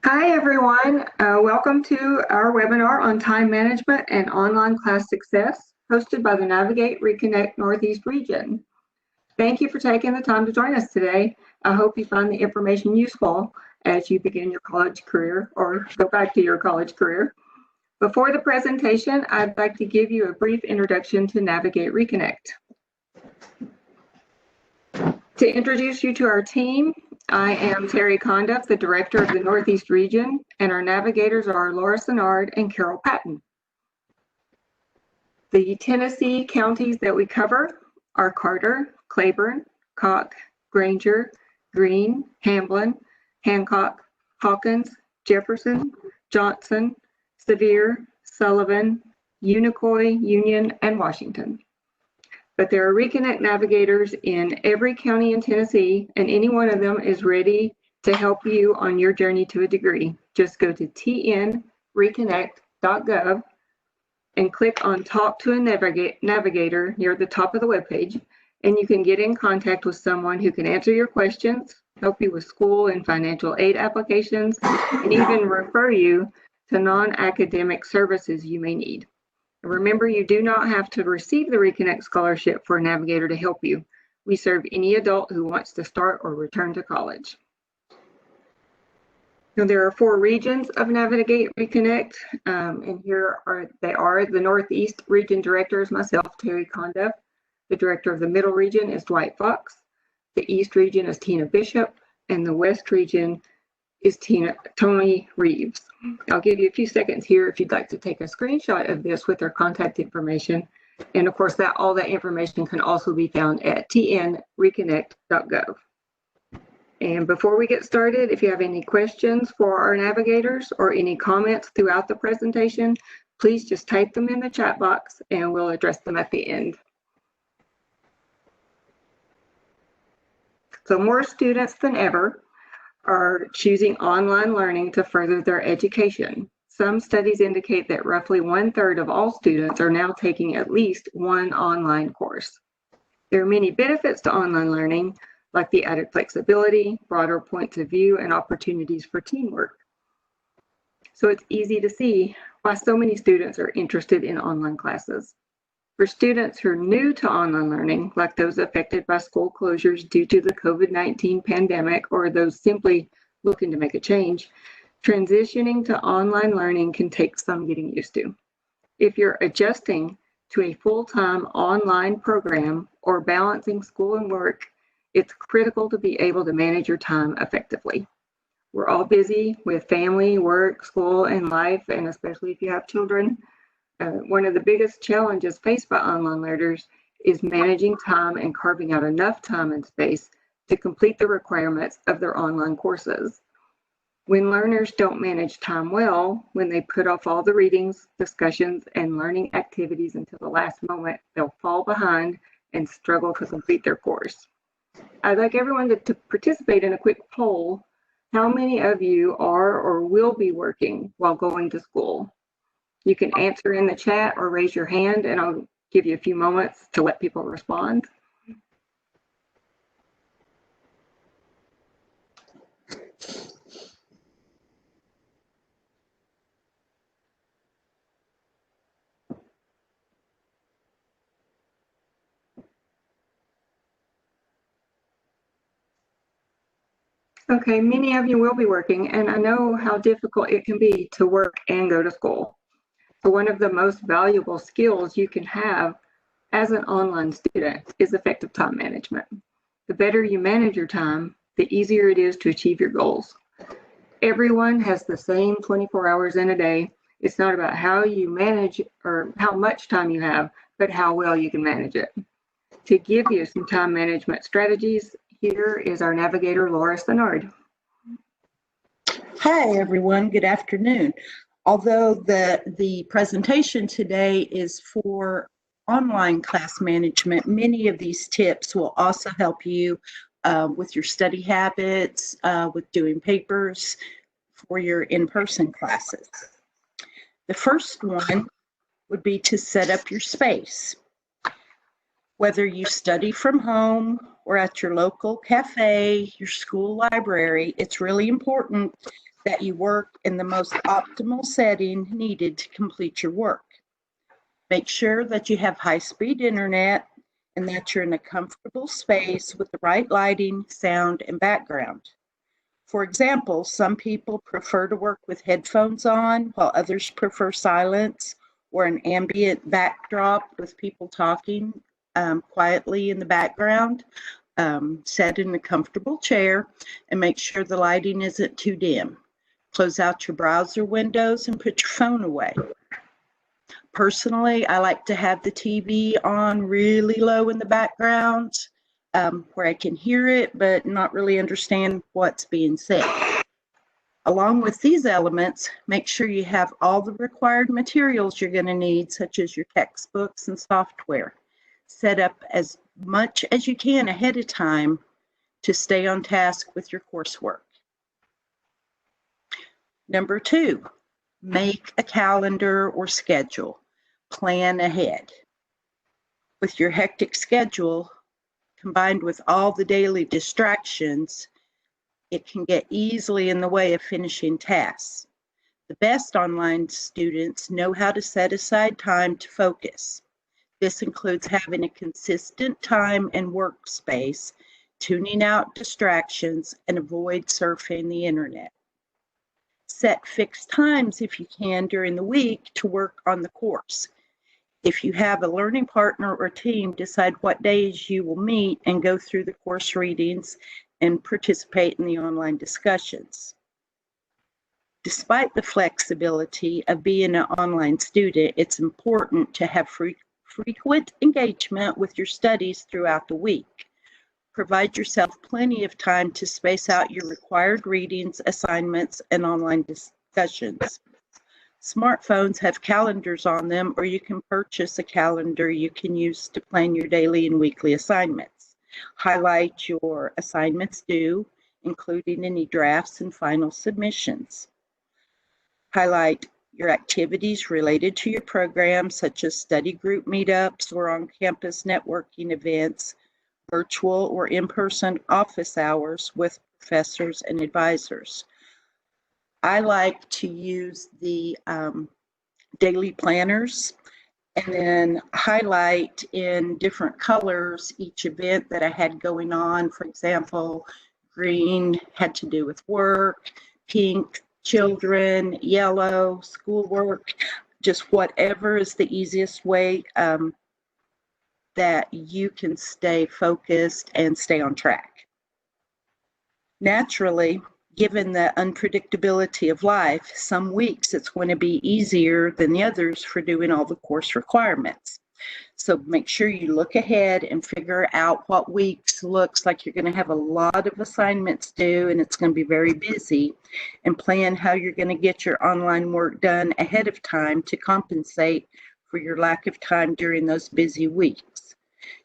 Hi, everyone. Welcome to our webinar on time management and online class success, hosted by the Navigate Reconnect Northeast region. Thank you for taking the time to join us today. I hope you find the information useful as you begin your college career or go back to your college career. Before the presentation, I'd like to give you a brief introduction to Navigate Reconnect. To introduce you to our team, I am Terry Conduff, the Director of the Northeast Region, and our navigators are Laura Sennard and Carol Patton. The Tennessee counties that we cover are Carter, Claiborne, Cocke, Granger, Greene, Hamblin, Hancock, Hawkins, Jefferson, Johnson, Sevier, Sullivan, Unicoi, Union, and Washington. But there are Reconnect navigators in every county in Tennessee, and any one of them is ready to help you on your journey to a degree. Just go to tnreconnect.gov and click on Talk to a Navigator near the top of the webpage, and you can get in contact with someone who can answer your questions, help you with school and financial aid applications, and even refer you to non-academic services you may need. Remember, you do not have to receive the Reconnect Scholarship for a navigator to help you. We serve any adult who wants to start or return to college. Now, there are 4 regions of Navigate Reconnect, and here they are. The Northeast Region Director is myself, Terry Conduff. The Director of the Middle Region is Dwight Fox. The East Region is Tina Bishop, and the West Region is Tony Reeves. I'll give you a few seconds here if you'd like to take a screenshot of this with their contact information. And of course, all that information can also be found at tnreconnect.gov. And before we get started, if you have any questions for our navigators or any comments throughout the presentation, please just type them in the chat box and we'll address them at the end. So more students than ever are choosing online learning to further their education. Some studies indicate that roughly 1/3 of all students are now taking at least one online course. There are many benefits to online learning, like the added flexibility, broader points of view, and opportunities for teamwork. So it's easy to see why so many students are interested in online classes. For students who are new to online learning, like those affected by school closures due to the COVID-19 pandemic, or those simply looking to make a change, transitioning to online learning can take some getting used to. If you're adjusting to a full-time online program or balancing school and work, it's critical to be able to manage your time effectively. We're all busy with family, work, school, and life, and especially if you have children. One of the biggest challenges faced by online learners is managing time and carving out enough time and space to complete the requirements of their online courses. When learners don't manage time well, when they put off all the readings, discussions, and learning activities until the last moment, they'll fall behind and struggle to complete their course. I'd like everyone to participate in a quick poll. How many of you are or will be working while going to school? You can answer in the chat or raise your hand, and I'll give you a few moments to let people respond. Okay, many of you will be working, and I know how difficult it can be to work and go to school. So one of the most valuable skills you can have as an online student is effective time management. The better you manage your time, the easier it is to achieve your goals. Everyone has the same 24 hours in a day. It's not about how you manage or how much time you have, but how well you can manage it. To give you some time management strategies, here is our navigator, Laura Sennard. Hi, everyone. Good afternoon. Although the presentation today is for online class management, many of these tips will also help you with your study habits, with doing papers for your in-person classes. The first one would be to set up your space. Whether you study from home or at your local cafe, your school library, it's really important that you work in the most optimal setting needed to complete your work. Make sure that you have high-speed internet and that you're in a comfortable space with the right lighting, sound, and background. For example, some people prefer to work with headphones on, while others prefer silence or an ambient backdrop with people talking quietly in the background. Sit in a comfortable chair and make sure the lighting isn't too dim. Close out your browser windows and put your phone away. Personally, I like to have the TV on really low in the background where I can hear it but not really understand what's being said. Along with these elements, make sure you have all the required materials you're going to need, such as your textbooks and software. Set up as much as you can ahead of time to stay on task with your coursework. Number 2, make a calendar or schedule. Plan ahead. With your hectic schedule, combined with all the daily distractions, it can get easily in the way of finishing tasks. The best online students know how to set aside time to focus. This includes having a consistent time and workspace, tuning out distractions, and avoid surfing the internet. Set fixed times if you can during the week to work on the course. If you have a learning partner or team, decide what days you will meet and go through the course readings and participate in the online discussions. Despite the flexibility of being an online student, it's important to have frequent engagement with your studies throughout the week. Provide yourself plenty of time to space out your required readings, assignments, and online discussions. Smartphones have calendars on them, or you can purchase a calendar you can use to plan your daily and weekly assignments. Highlight your assignments due, including any drafts and final submissions. Highlight your activities related to your program, such as study group meetups or on-campus networking events, virtual or in-person office hours with professors and advisors. I like to use the daily planners and then highlight in different colors each event that I had going on. For example, green had to do with work, pink, children, yellow, schoolwork, just whatever is the easiest way that you can stay focused and stay on track. Naturally, given the unpredictability of life, some weeks it's going to be easier than the others for doing all the course requirements. So make sure you look ahead and figure out what weeks looks like you're going to have a lot of assignments due and it's going to be very busy, and plan how you're going to get your online work done ahead of time to compensate for your lack of time during those busy weeks.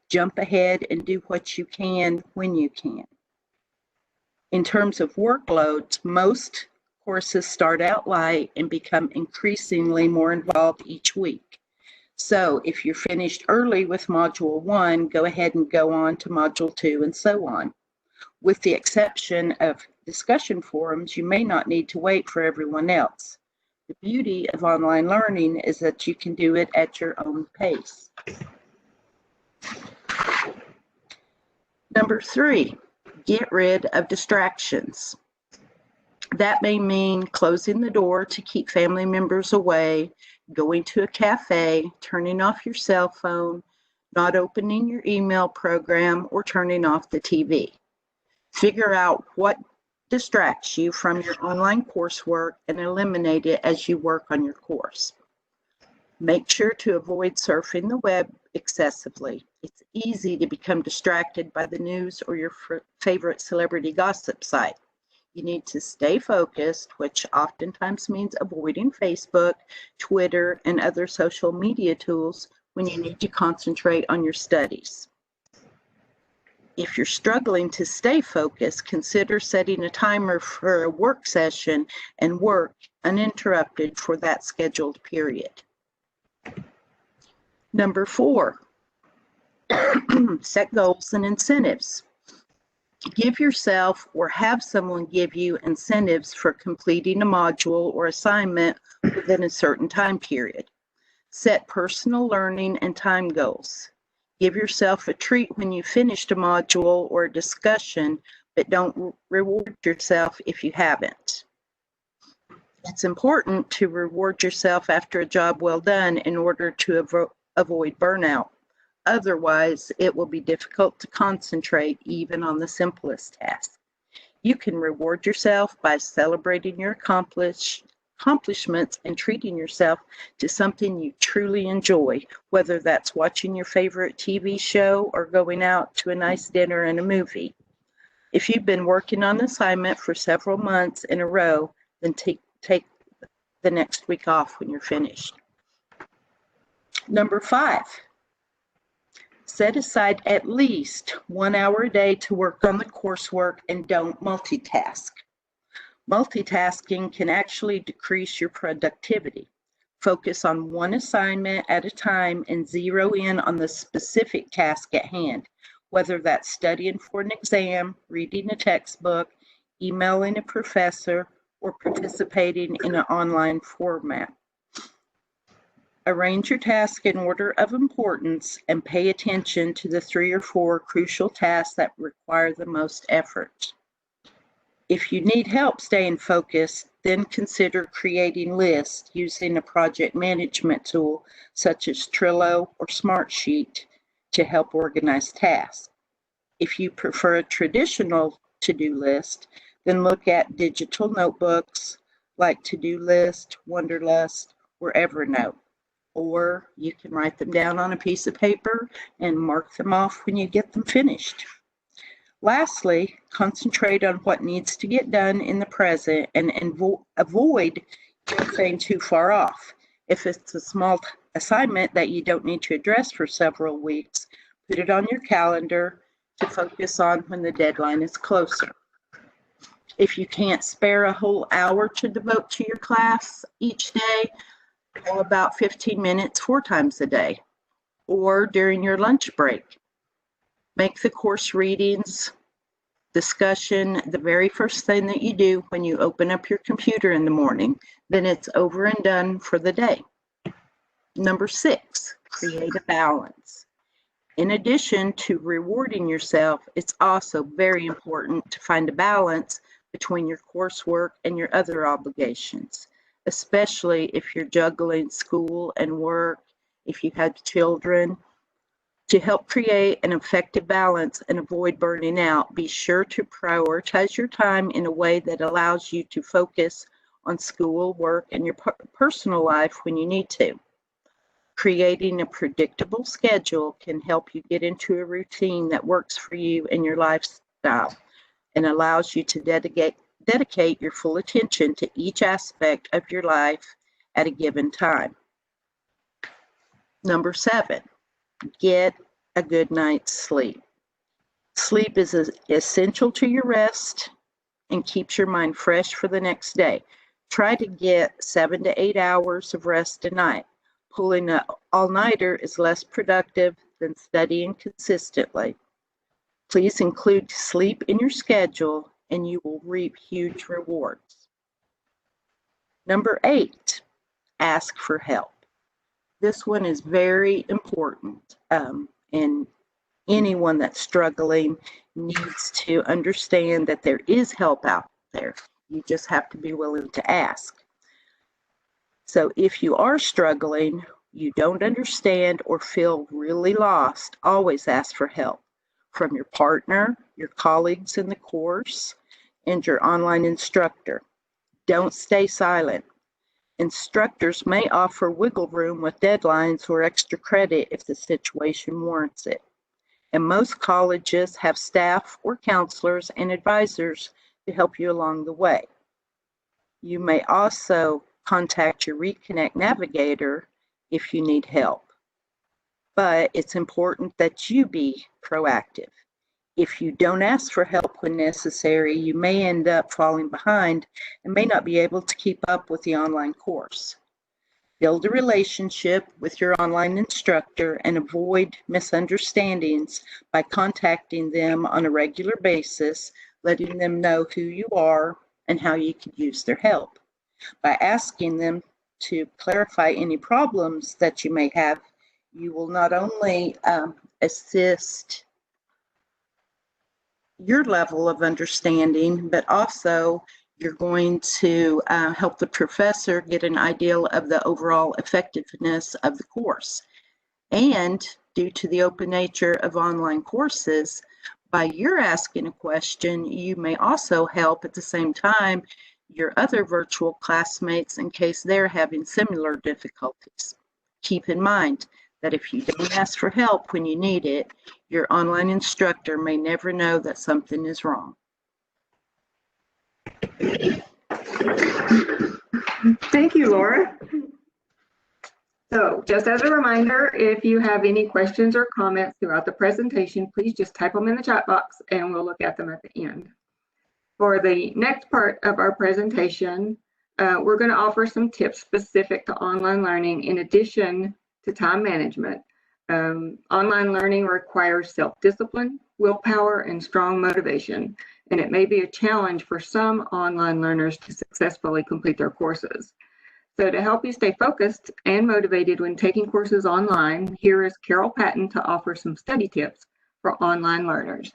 Jump ahead and do what you can when you can. In terms of workloads, most courses start out light and become increasingly more involved each week. So if you're finished early with Module 1, go ahead and go on to Module 2 and so on. With the exception of discussion forums, you may not need to wait for everyone else. The beauty of online learning is that you can do it at your own pace. Number 3. Get rid of distractions. That may mean closing the door to keep family members away, going to a cafe, turning off your cell phone, not opening your email program, or turning off the TV. Figure out what distracts you from your online coursework and eliminate it as you work on your course. Make sure to avoid surfing the web excessively. It's easy to become distracted by the news or your favorite celebrity gossip site. You need to stay focused, which oftentimes means avoiding Facebook, Twitter, and other social media tools when you need to concentrate on your studies. If you're struggling to stay focused, consider setting a timer for a work session and work uninterrupted for that scheduled period. Number 4, set goals and incentives. Give yourself or have someone give you incentives for completing a module or assignment within a certain time period. Set personal learning and time goals. Give yourself a treat when you finished a module or a discussion, but don't reward yourself if you haven't. It's important to reward yourself after a job well done in order to avoid burnout. Otherwise, it will be difficult to concentrate even on the simplest tasks. You can reward yourself by celebrating your accomplishments and treating yourself to something you truly enjoy, whether that's watching your favorite TV show or going out to a nice dinner and a movie. If you've been working on an assignment for several months in a row, then take the next week off when you're finished. Number 5, set aside at least 1 hour a day to work on the coursework and don't multitask. Multitasking can actually decrease your productivity. Focus on one assignment at a time and zero in on the specific task at hand, whether that's studying for an exam, reading a textbook, emailing a professor, or participating in an online format. Arrange your task in order of importance and pay attention to the 3 or 4 crucial tasks that require the most effort. If you need help staying focused, then consider creating lists using a project management tool such as Trello or Smartsheet to help organize tasks. If you prefer a traditional to-do list, then look at digital notebooks like To-Do-List, Wunderlist, or Evernote. Or you can write them down on a piece of paper and mark them off when you get them finished. Lastly, concentrate on what needs to get done in the present and avoid anything too far off. If it's a small assignment that you don't need to address for several weeks, put it on your calendar to focus on when the deadline is closer. If you can't spare a whole hour to devote to your class each day, go about 15 minutes 4 times a day or during your lunch break. Make the course readings, discussion the very first thing that you do when you open up your computer in the morning. Then it's over and done for the day. Number 6, create a balance. In addition to rewarding yourself, it's also very important to find a balance between your coursework and your other obligations, especially if you're juggling school and work, if you have children. To help create an effective balance and avoid burning out, be sure to prioritize your time in a way that allows you to focus on school, work, and your personal life when you need to. Creating a predictable schedule can help you get into a routine that works for you and your lifestyle and allows you to dedicate your full attention to each aspect of your life at a given time. Number 7, get a good night's sleep. Sleep is essential to your rest and keeps your mind fresh for the next day. Try to get 7 to 8 hours of rest a night. Pulling an all-nighter is less productive than studying consistently. Please include sleep in your schedule and you will reap huge rewards. Number 8, ask for help. This one is very important, and anyone that's struggling needs to understand that there is help out there. You just have to be willing to ask. So if you are struggling, you don't understand, or feel really lost, always ask for help from your partner, your colleagues in the course, and your online instructor. Don't stay silent. Instructors may offer wiggle room with deadlines or extra credit if the situation warrants it. And most colleges have staff or counselors and advisors to help you along the way. You may also contact your Reconnect Navigator if you need help. But it's important that you be proactive. If you don't ask for help when necessary, you may end up falling behind and may not be able to keep up with the online course. Build a relationship with your online instructor and avoid misunderstandings by contacting them on a regular basis, letting them know who you are and how you could use their help. By asking them to clarify any problems that you may have, you will not only assist your level of understanding, but also you're going to help the professor get an idea of the overall effectiveness of the course. And due to the open nature of online courses, by your asking a question, you may also help at the same time your other virtual classmates in case they're having similar difficulties. Keep in mind that if you don't ask for help when you need it, your online instructor may never know that something is wrong. Thank you, Laura. So just as a reminder, if you have any questions or comments throughout the presentation, please just type them in the chat box and we'll look at them at the end. For the next part of our presentation, we're going to offer some tips specific to online learning in addition to time management. Online learning requires self-discipline, willpower, and strong motivation, and it may be a challenge for some online learners to successfully complete their courses. So to help you stay focused and motivated when taking courses online, here is Carol Patton to offer some study tips for online learners.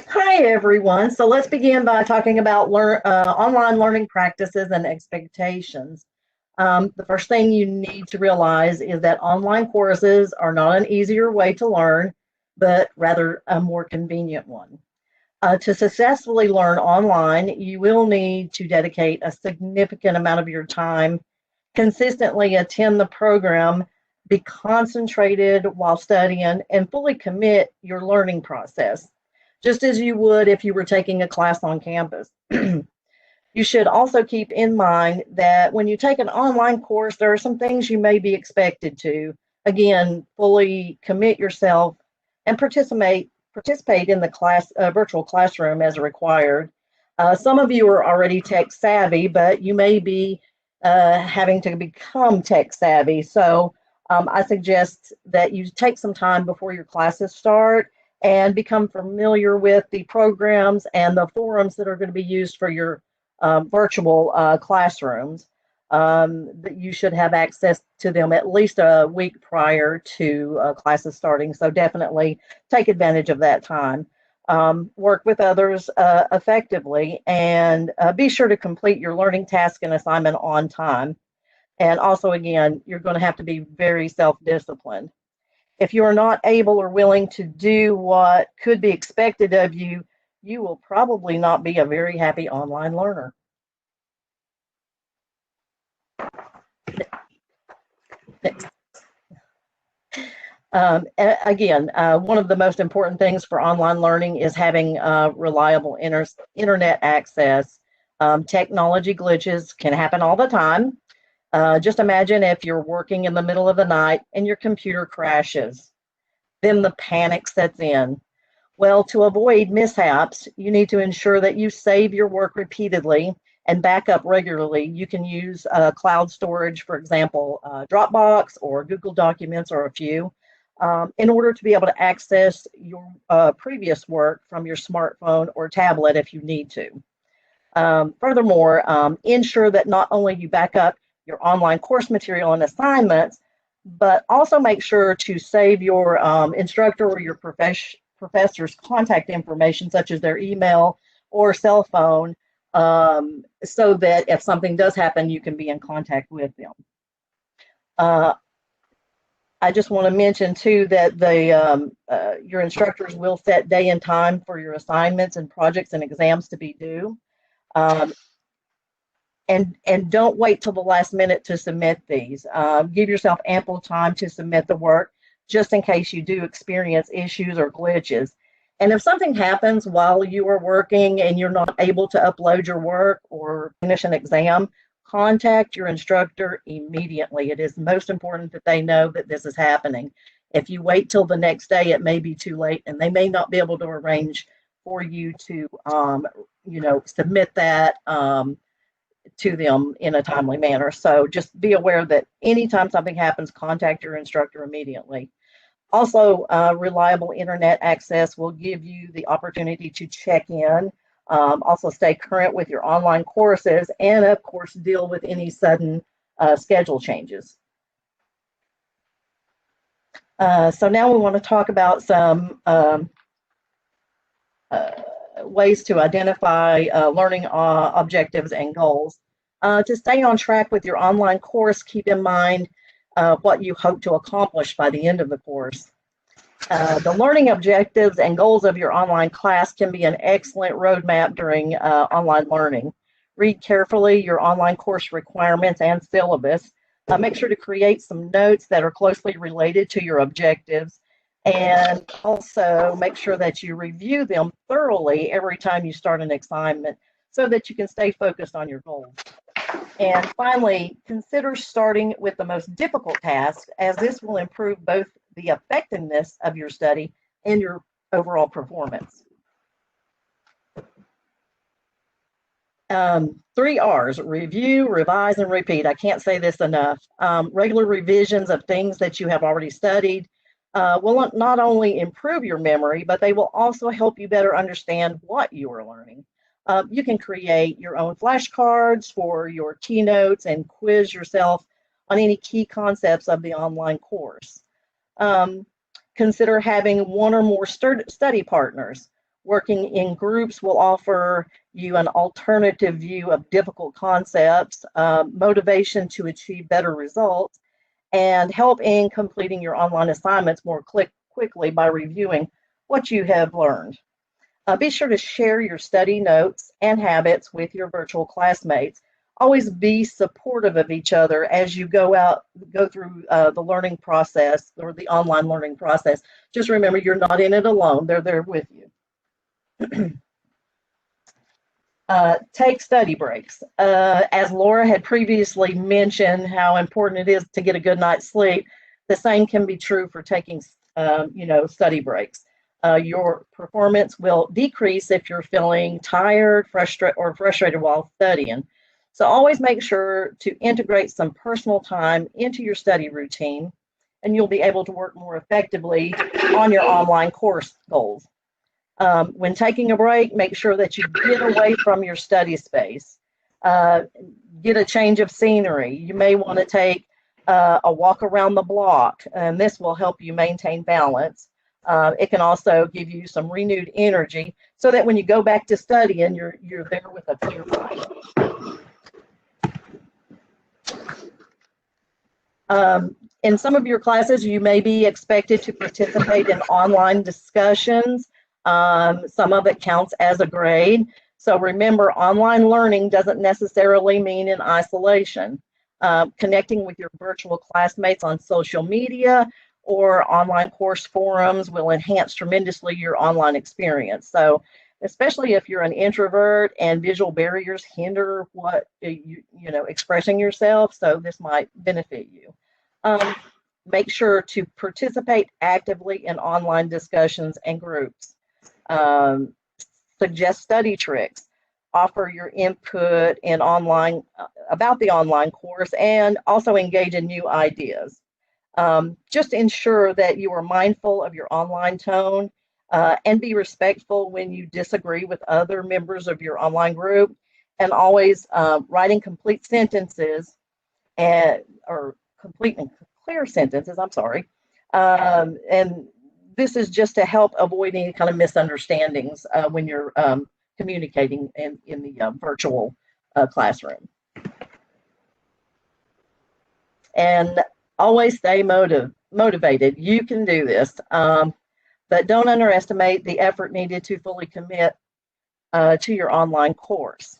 Hi, everyone. So let's begin by talking about online learning practices and expectations. The first thing you need to realize is that online courses are not an easier way to learn, but rather a more convenient one. To successfully learn online, you will need to dedicate a significant amount of your time, consistently attend the program, be concentrated while studying, and fully commit your learning process, just as you would if you were taking a class on campus. You should also keep in mind that when you take an online course, there are some things you may be expected to. Again, fully commit yourself and participate in the virtual classroom as required. Some of you are already tech savvy, but you may be having to become tech savvy. So I suggest that you take some time before your classes start and become familiar with the programs and the forums that are going to be used for your virtual classrooms. That you should have access to them at least a week prior to classes starting. So definitely take advantage of that time. Work with others effectively, and be sure to complete your learning task and assignment on time. And also, again, you're going to have to be very self-disciplined. If you are not able or willing to do what could be expected of you, you will probably not be a very happy online learner. Next. Again, one of the most important things for online learning is having reliable internet access. Technology glitches can happen all the time. Just imagine if you're working in the middle of the night and your computer crashes. Then the panic sets in. Well, to avoid mishaps, you need to ensure that you save your work repeatedly and back up regularly. You can use cloud storage, for example, Dropbox or Google Documents or a few, in order to be able to access your previous work from your smartphone or tablet if you need to. Furthermore, ensure that not only you back up your online course material and assignments, but also make sure to save your instructor or your professor's contact information, such as their email or cell phone, so that if something does happen, you can be in contact with them. I just want to mention too that your instructors will set day and time for your assignments and projects and exams to be due. And don't wait till the last minute to submit these. Give yourself ample time to submit the work, just in case you do experience issues or glitches. And if something happens while you are working and you're not able to upload your work or finish an exam, contact your instructor immediately. It is most important that they know that this is happening. If you wait till the next day, it may be too late, and they may not be able to arrange for you to, submit that to them in a timely manner. So just be aware that anytime something happens, contact your instructor immediately. Also, reliable internet access will give you the opportunity to check in, also stay current with your online courses, and of course, deal with any sudden schedule changes. So now we want to talk about some ways to identify learning objectives and goals. To stay on track with your online course, keep in mind what you hope to accomplish by the end of the course. The learning objectives and goals of your online class can be an excellent roadmap during online learning. Read carefully your online course requirements and syllabus. Make sure to create some notes that are closely related to your objectives, and also make sure that you review them thoroughly every time you start an assignment so that you can stay focused on your goals. And finally, consider starting with the most difficult tasks, as this will improve both the effectiveness of your study and your overall performance. 3 R's: review, revise, and repeat. I can't say this enough. Regular revisions of things that you have already studied will not only improve your memory, but they will also help you better understand what you are learning. You can create your own flashcards for your keynotes and quiz yourself on any key concepts of the online course. Consider having one or more study partners. Working in groups will offer you an alternative view of difficult concepts, motivation to achieve better results, and help in completing your online assignments more quickly by reviewing what you have learned. Be sure to share your study notes and habits with your virtual classmates. Always be supportive of each other as you go through the learning process or the online learning process. Just remember, you're not in it alone. They're there with you. Take study breaks. As Laura had previously mentioned how important it is to get a good night's sleep, the same can be true for taking study breaks. Your performance will decrease if you're feeling tired, frustrated while studying. So always make sure to integrate some personal time into your study routine, and you'll be able to work more effectively on your online course goals. When taking a break, make sure that you get away from your study space. Get a change of scenery. You may want to take a walk around the block, and this will help you maintain balance. It can also give you some renewed energy so that when you go back to studying, you're there with a clear mind. In some of your classes, you may be expected to participate in online discussions. Some of it counts as a grade. So remember, online learning doesn't necessarily mean in isolation. Connecting with your virtual classmates on social media or online course forums will enhance tremendously your online experience. So especially if you're an introvert and visual barriers hinder what expressing yourself, so this might benefit you. Make sure to participate actively in online discussions and groups. Suggest study tricks. Offer your input in online about the online course, and also engage in new ideas. Just ensure that you are mindful of your online tone and be respectful when you disagree with other members of your online group, and always writing complete sentences or complete and clear sentences, and this is just to help avoid any kind of misunderstandings when you're communicating in the virtual classroom. And always stay motivated. You can do this, but don't underestimate the effort needed to fully commit to your online course.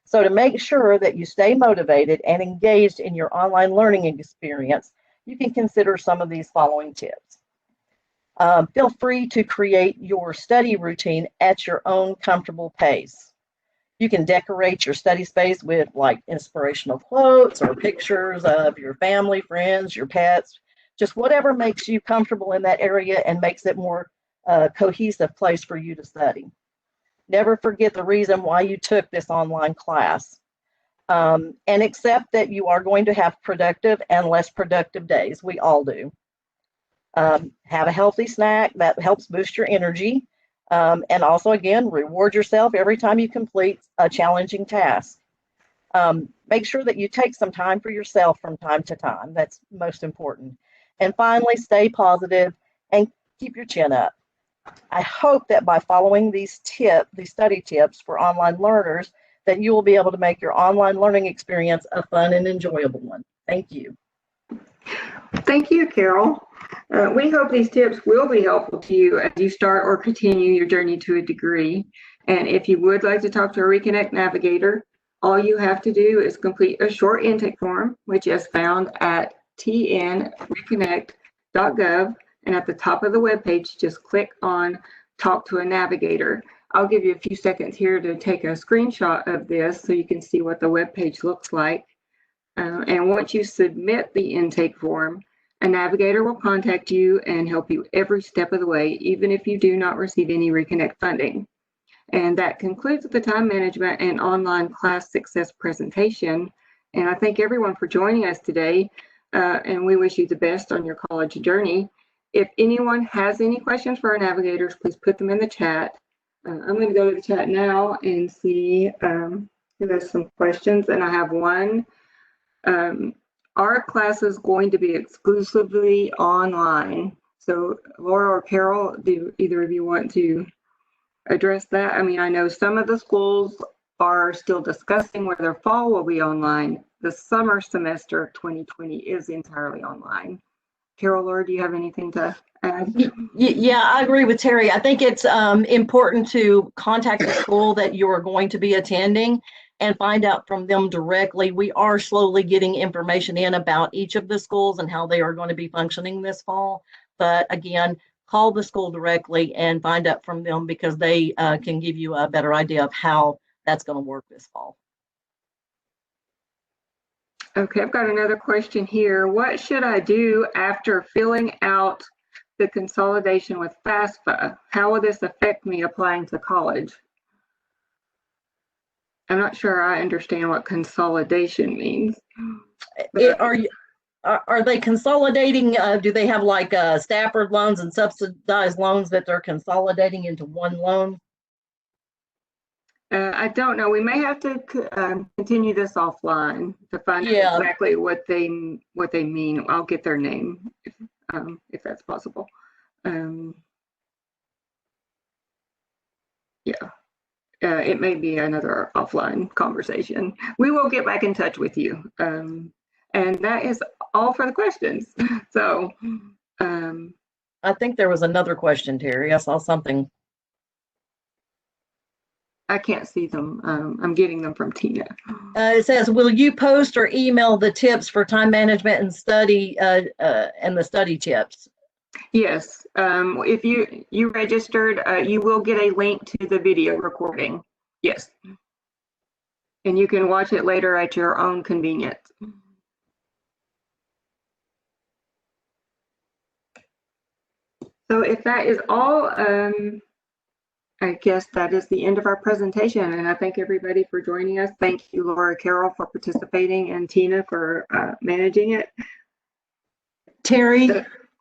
So to make sure that you stay motivated and engaged in your online learning experience, you can consider some of these following tips. Feel free to create your study routine at your own comfortable pace. You can decorate your study space with like inspirational quotes or pictures of your family, friends, your pets, just whatever makes you comfortable in that area and makes it more cohesive place for you to study. Never forget the reason why you took this online class. and accept that you are going to have productive and less productive days. We all do. Have a healthy snack that helps boost your energy. And also, again, reward yourself every time you complete a challenging task. Make sure that you take some time for yourself from time to time. That's most important. And finally, stay positive and keep your chin up. I hope that by following these study tips for online learners, that you will be able to make your online learning experience a fun and enjoyable one. Thank you. Thank you, Carol. We hope these tips will be helpful to you as you start or continue your journey to a degree. And if you would like to talk to a Reconnect Navigator, all you have to do is complete a short intake form, which is found at tnreconnect.gov. And at the top of the webpage, just click on Talk to a Navigator. I'll give you a few seconds here to take a screenshot of this so you can see what the webpage looks like. And once you submit the intake form, a navigator will contact you and help you every step of the way, even if you do not receive any Reconnect funding. And that concludes the time management and online class success presentation. And I thank everyone for joining us today, and we wish you the best on your college journey. If anyone has any questions for our navigators, please put them in the chat. I'm going to go to the chat now and see who has some questions. And I have one. Our class is going to be exclusively online. So Laura or Carol, do either of you want to address that? I mean, I know some of the schools are still discussing whether fall will be online. The summer semester 2020 is entirely online. Carol, Laura, do you have anything to add? Yeah, I agree with Terry. I think it's important to contact the school that you are going to be attending and find out from them directly. We are slowly getting information in about each of the schools and how they are going to be functioning this fall. But again, call the school directly and find out from them, because they can give you a better idea of how that's going to work this fall. Okay, I've got another question here. What should I do after filling out the consolidation with FAFSA? How will this affect me applying to college? I'm not sure I understand what consolidation means. Are they consolidating? Do they have like Stafford loans and subsidized loans that they're consolidating into one loan? I don't know. We may have to continue this offline to find out exactly what they mean. I'll get their name if that's possible. It may be another offline conversation. We will get back in touch with you. And that is all for the questions. So I think there was another question, Terry. I saw something. I can't see them. I'm getting them from Tina. It says, will you post or email the tips for time management and study and the study tips? Yes. If you registered, you will get a link to the video recording. Yes. And you can watch it later at your own convenience. So if that is all, I guess that is the end of our presentation, and I thank everybody for joining us. Thank you, Laura, Carol, for participating, and Tina for managing it. Terry,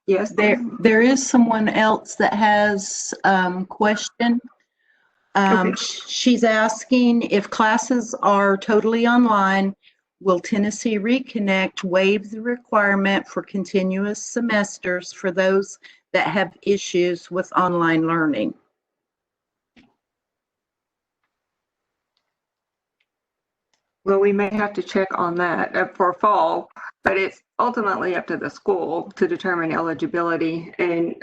yes, there is someone else that has question. Okay. She's asking, if classes are totally online, will Tennessee Reconnect waive the requirement for continuous semesters for those that have issues with online learning? Well, we may have to check on that for fall, but it's ultimately up to the school to determine eligibility, and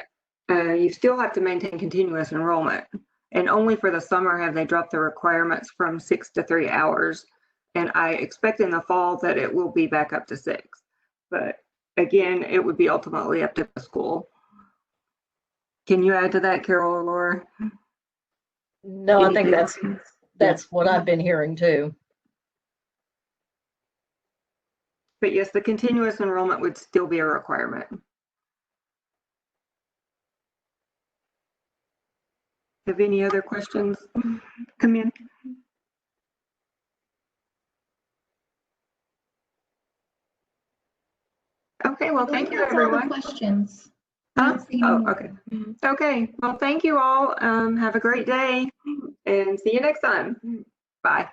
you still have to maintain continuous enrollment. And only for the summer have they dropped the requirements from 6 to 3 hours. And I expect in the fall that it will be back up to 6. But again, it would be ultimately up to the school. Can you add to that, Carol or Laura? No, I think that's what I've been hearing too. But yes, the continuous enrollment would still be a requirement. Have any other questions come in? Okay, well, thank you, That's all the everyone. questions. Huh? Oh, okay. Okay, well, thank you all. Have a great day and see you next time. Bye.